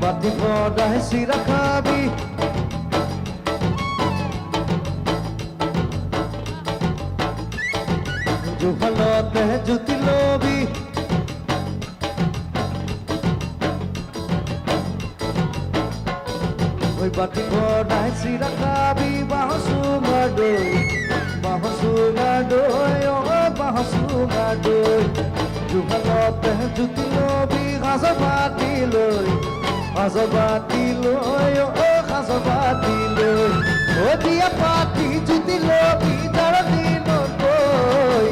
বাতি পড়ায় সিরা খাবি জুহালতে জুতি লবি ওই বাতি পড়ায় সিরা খাবি বাহসুঙ্গা দই ও বাহসুঙ্গা দই জুহালতে জুতি লবি হাজার বাতি লই ও হাজার বাতি লই ও দিয়া পাতি জুতি লবি যারা দিন কই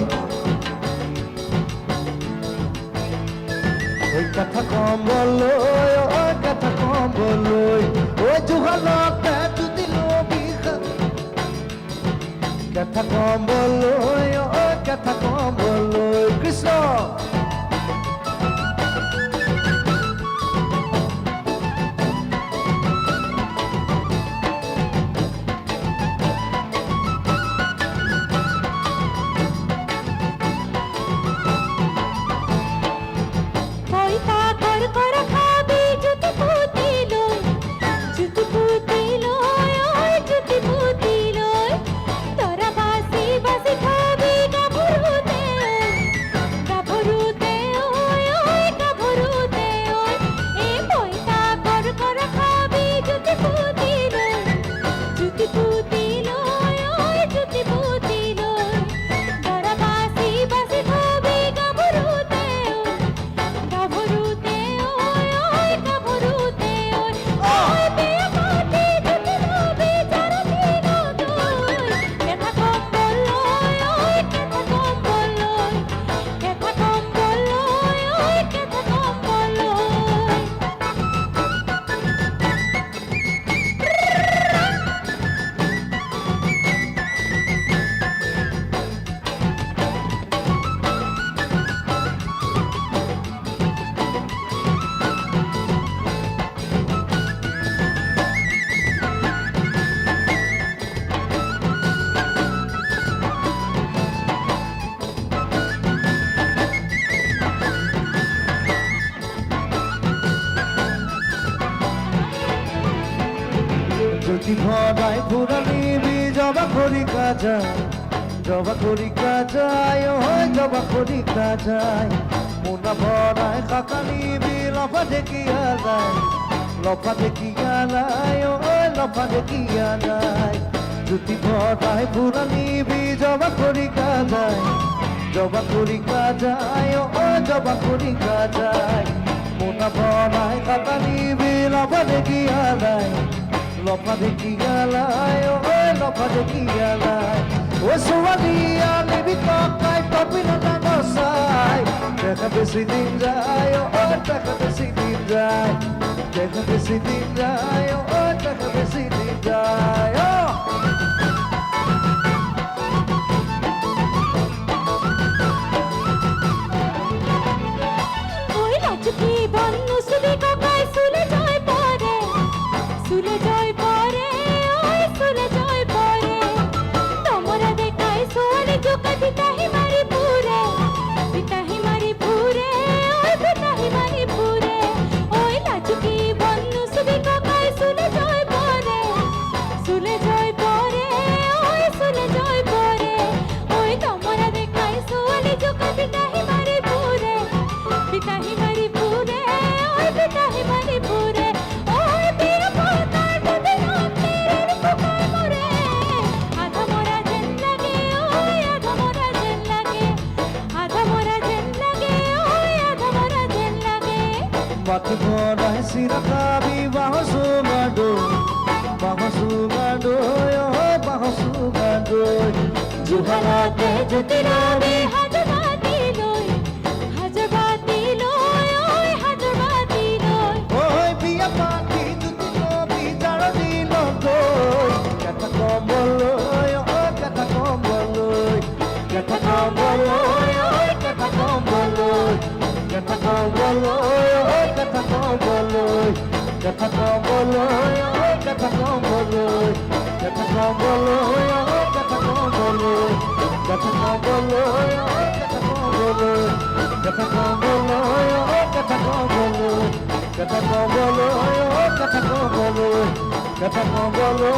ওই কথা কম বলই ওই কথা কম বলই ওই জুহালতে জুতি লবি কথা কম বলই ওই কথা কম বলই কৃষ্ণ যদি ভরায় ফুরানিবি জবা করি কাজায় ও জবা করি কাজায় মোনা ভরায় কাকা নিবি লফা দেখিয়া নাই ও লফা দেখিয়া নাই যদি ভরায় ফুরানিবি জবা করি কাজায় ও জবা করি কাজায় মোনা ভরায় কাকা নিবি লফা দেখিয়া নাই লফা দেখিয়া নাই ও লফা দেখিয়া নাই ও সুয়াদিয়া নিবি কাকাই পাপিল না নসাই দেখা বেশি দিন যায় ও দেখা বেশি দিন যায় দেখা বেশি দিন যায় ও দেখা বেশি দিন যায় ওই রাজকি বন্নু সুদি কাকাই সুলে যায় পরে সুলে যায় পরে ওই সুলে যায় পরে তোমরা দেখাই সোয়ালি জোকা দিতাহি মারি পুরে ওই দিতাহি মারি পুরে ওই রাজকি বন্নু সুদি কাকাই সুলে যায় পরে ওই সুলে যায় পরে ওই তোমরা দেখাই সোয়ালি জোকা দিতাহি মারি পুরে দিতাহি মারি পুরে ওই দিতাহি মারি পুরে ওই বিয়া পতার দুধে রাতের কুকার মরে আধা মোরা জেন লাগে ওই আধা মোরা জেন লাগে আধা মোরা জেন লাগে ওই আধা মোরা জেন লাগে বাতি পড়ায় সিরা খাবি বাহসুঙ্গা দই জুহালতে জুতি লবি হাজার বাতি লই ওই হাজার বাতি লই ওই বিয়া পাতি জুতি লবি যারা দিন কই কথা কম বলই ও কথা কম বলই কথা কম বলই ও কথা কম বলই কথা কম বলই ও কথা কম বলই কথা কম বলই ও কথা কম বলই কথা কম বলই ও কথা কম বলই কথা কম বলই ও কথা কম বলই কথা কম বলই ও কথা কম বলই কথা কম বলো, কথা কম বলো, কথা কম বলো,